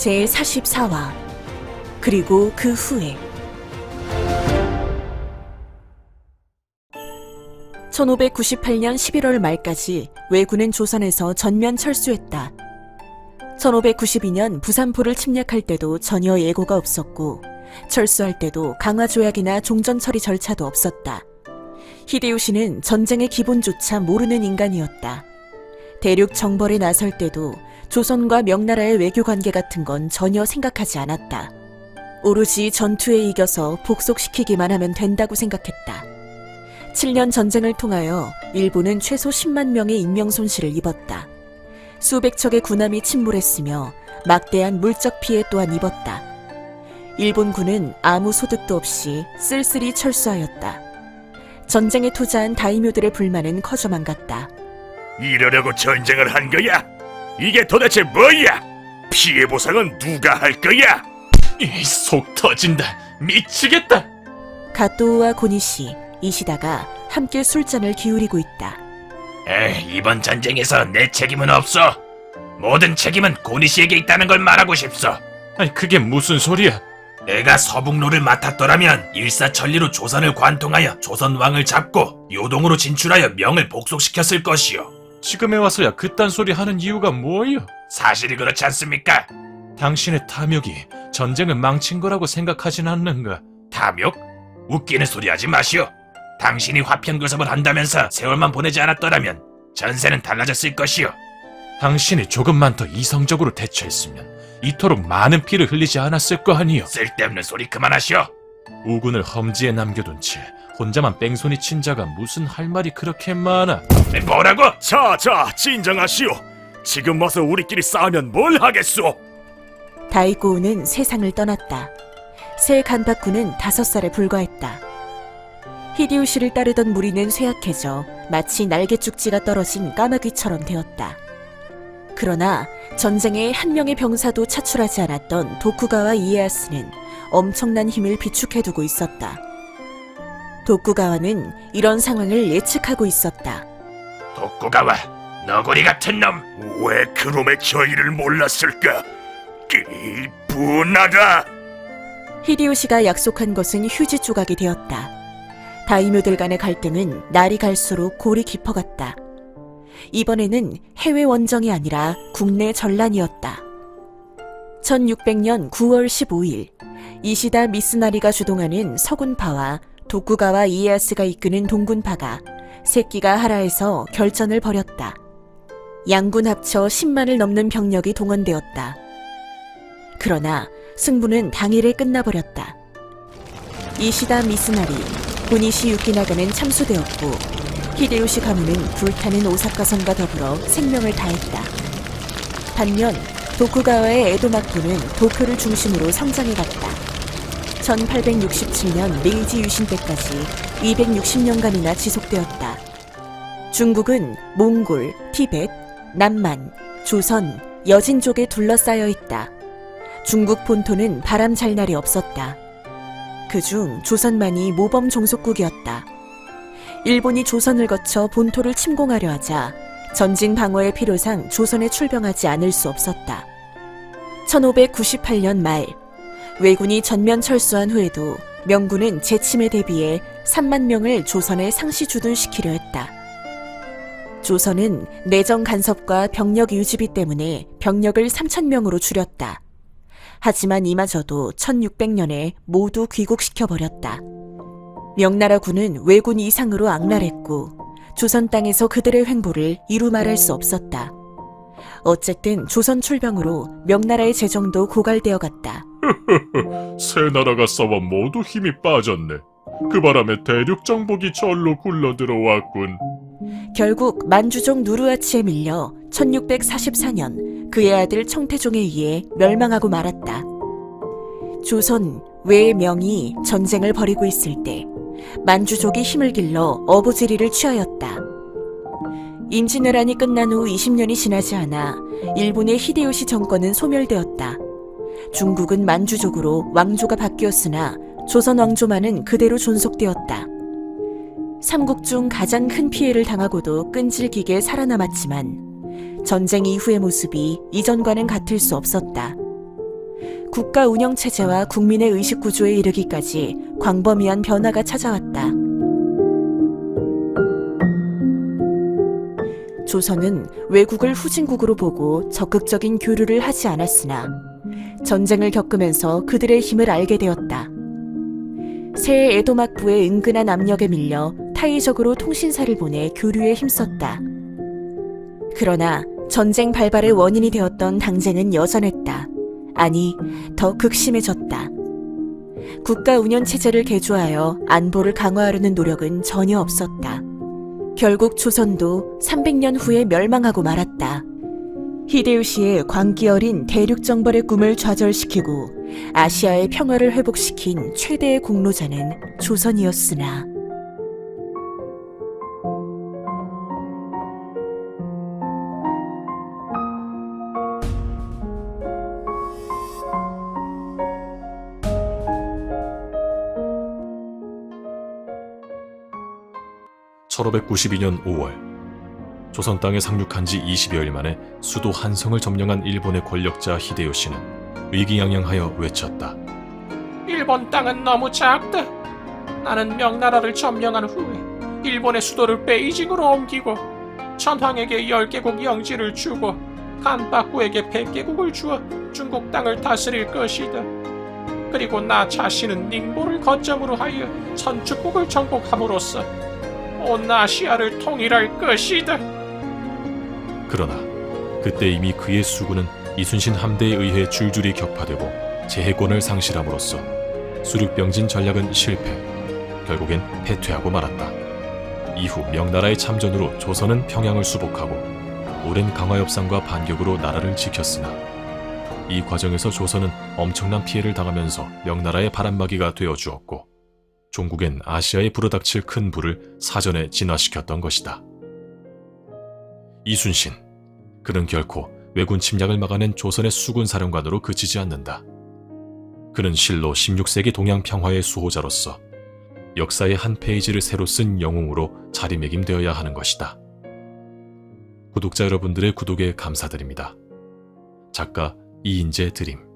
제44화 그리고 그 후에 1598년 11월 말까지 왜군은 조선에서 전면 철수했다. 1592년 부산포를 침략할 때도 전혀 예고가 없었고 철수할 때도 강화조약이나 종전처리 절차도 없었다. 히데요시는 전쟁의 기본조차 모르는 인간이었다. 대륙 정벌에 나설 때도 조선과 명나라의 외교관계 같은 건 전혀 생각하지 않았다. 오로지 전투에 이겨서 복속시키기만 하면 된다고 생각했다. 7년 전쟁을 통하여 일본은 최소 10만 명의 인명 손실을 입었다. 수백 척의 군함이 침몰했으며 막대한 물적 피해 또한 입었다. 일본군은 아무 소득도 없이 쓸쓸히 철수하였다. 전쟁에 투자한 다이묘들의 불만은 커져만 갔다. 이러려고 전쟁을 한 거야? 이게 도대체 뭐야? 피해 보상은 누가 할 거야? 속 터진다. 미치겠다. 가토우와 고니시, 이시다가 함께 술잔을 기울이고 있다. 이번 전쟁에서 내 책임은 없어. 모든 책임은 고니씨에게 있다는 걸 말하고 싶소. 그게 무슨 소리야? 내가 서북로를 맡았더라면 일사천리로 조선을 관통하여 조선 왕을 잡고 요동으로 진출하여 명을 복속시켰을 것이오. 지금에 와서야 그딴 소리 하는 이유가 뭐요? 사실이 그렇지 않습니까? 당신의 탐욕이 전쟁을 망친 거라고 생각하진 않는가? 탐욕? 웃기는 소리 하지 마시오. 당신이 화평교섭을 한다면서 세월만 보내지 않았더라면 전세는 달라졌을 것이오. 당신이 조금만 더 이성적으로 대처했으면 이토록 많은 피를 흘리지 않았을 거 아니요. 쓸데없는 소리 그만하시오. 우군을 험지에 남겨둔 채 혼자만 뺑소니 친 자가 무슨 할 말이 그렇게 많아? 뭐라고? 자, 진정하시오. 지금 와서 우리끼리 싸우면 뭘 하겠소? 다이고우는 세상을 떠났다. 새 간박군은 5살에 불과했다. 히데요시를 따르던 무리는 쇠약해져 마치 날개죽지가 떨어진 까마귀처럼 되었다. 그러나 전쟁에 한 명의 병사도 차출하지 않았던 도쿠가와 이에야스는 엄청난 힘을 비축해두고 있었다. 도쿠가와는 이런 상황을 예측하고 있었다. 도쿠가와, 너구리 같은 놈! 왜 그놈의 저희를 몰랐을까? 분하다! 히데요시가 약속한 것은 휴지 조각이 되었다. 다이묘들 간의 갈등은 날이 갈수록 골이 깊어갔다. 이번에는 해외 원정이 아니라 국내 전란이었다. 1600년 9월 15일 이시다 미스나리가 주동하는 서군파와 도쿠가와 이에야스가 이끄는 동군파가 새끼가 하라에서 결전을 벌였다. 양군 합쳐 10만을 넘는 병력이 동원되었다. 그러나 승부는 당일에 끝나버렸다. 이시다 미스나리, 고니시 유키나가는 참수되었고 히데요시 가문은 불타는 오사카성과 더불어 생명을 다했다. 반면 도쿠가와의 에도 막부는 도쿄를 중심으로 성장해갔다. 1867년 메이지 유신 때까지 260년간이나 지속되었다. 중국은 몽골, 티벳, 남만, 조선, 여진족에 둘러싸여 있다. 중국 본토는 바람 잘 날이 없었다. 그중 조선만이 모범 종속국이었다. 일본이 조선을 거쳐 본토를 침공하려 하자 전진 방어의 필요상 조선에 출병하지 않을 수 없었다. 1598년 말 왜군이 전면 철수한 후에도 명군은 재침에 대비해 3만 명을 조선에 상시 주둔시키려 했다. 조선은 내정 간섭과 병력 유지비 때문에 병력을 3,000명으로 줄였다. 하지만 이마저도 1600년에 모두 귀국시켜버렸다. 명나라군은 왜군 이상으로 악랄했고 조선 땅에서 그들의 횡보를 이루 말할 수 없었다. 어쨌든 조선 출병으로 명나라의 재정도 고갈되어 갔다. 세 나라가 싸워 모두 힘이 빠졌네. 그 바람에 대륙 정복이 절로 굴러들어왔군. 결국 만주족 누르하치에 밀려 1644년 그의 아들 청태종에 의해 멸망하고 말았다. 조선 왜의 명이 전쟁을 벌이고 있을 때 만주족이 힘을 길러 어부지리를 취하였다. 임진왜란이 끝난 후 20년이 지나지 않아 일본의 히데요시 정권은 소멸되었다. 중국은 만주족으로 왕조가 바뀌었으나 조선 왕조만은 그대로 존속되었다. 삼국 중 가장 큰 피해를 당하고도 끈질기게 살아남았지만 전쟁 이후의 모습이 이전과는 같을 수 없었다. 국가 운영 체제와 국민의 의식 구조에 이르기까지 광범위한 변화가 찾아왔다. 조선은 외국을 후진국으로 보고 적극적인 교류를 하지 않았으나 전쟁을 겪으면서 그들의 힘을 알게 되었다. 새 에도막부의 은근한 압력에 밀려 타의적으로 통신사를 보내 교류에 힘썼다. 그러나 전쟁 발발의 원인이 되었던 당쟁은 여전했다. 아니, 더 극심해졌다. 국가 운영 체제를 개조하여 안보를 강화하려는 노력은 전혀 없었다. 결국 조선도 300년 후에 멸망하고 말았다. 히데요시의 광기 어린 대륙 정벌의 꿈을 좌절시키고 아시아의 평화를 회복시킨 최대의 공로자는 조선이었으나 (1592년 5월) 조선 땅에 상륙한 지 20여일 만에 수도 한성을 점령한 일본의 권력자 히데요시는 의기양양하여 외쳤다. 일본 땅은 너무 작다. 나는 명나라를 점령한 후에 일본의 수도를 베이징으로 옮기고 천황에게 10개국 영지를 주고 간박구에게 100개국을 주어 중국 땅을 다스릴 것이다. 그리고 나 자신은 닝보를 거점으로 하여 선축국을 정복함으로써 온 아시아를 통일할 것이다. 그러나 그때 이미 그의 수군은 이순신 함대에 의해 줄줄이 격파되고 제해권을 상실함으로써 수륙병진 전략은 실패, 결국엔 패퇴하고 말았다. 이후 명나라의 참전으로 조선은 평양을 수복하고 오랜 강화협상과 반격으로 나라를 지켰으나 이 과정에서 조선은 엄청난 피해를 당하면서 명나라의 바람막이가 되어주었고 종국엔 아시아에 불어닥칠 큰 불을 사전에 진화시켰던 것이다. 이순신, 그는 결코 왜군 침략을 막아낸 조선의 수군 사령관으로 그치지 않는다. 그는 실로 16세기 동양 평화의 수호자로서 역사의 한 페이지를 새로 쓴 영웅으로 자리매김되어야 하는 것이다. 구독자 여러분들의 구독에 감사드립니다. 작가 이인재 드림.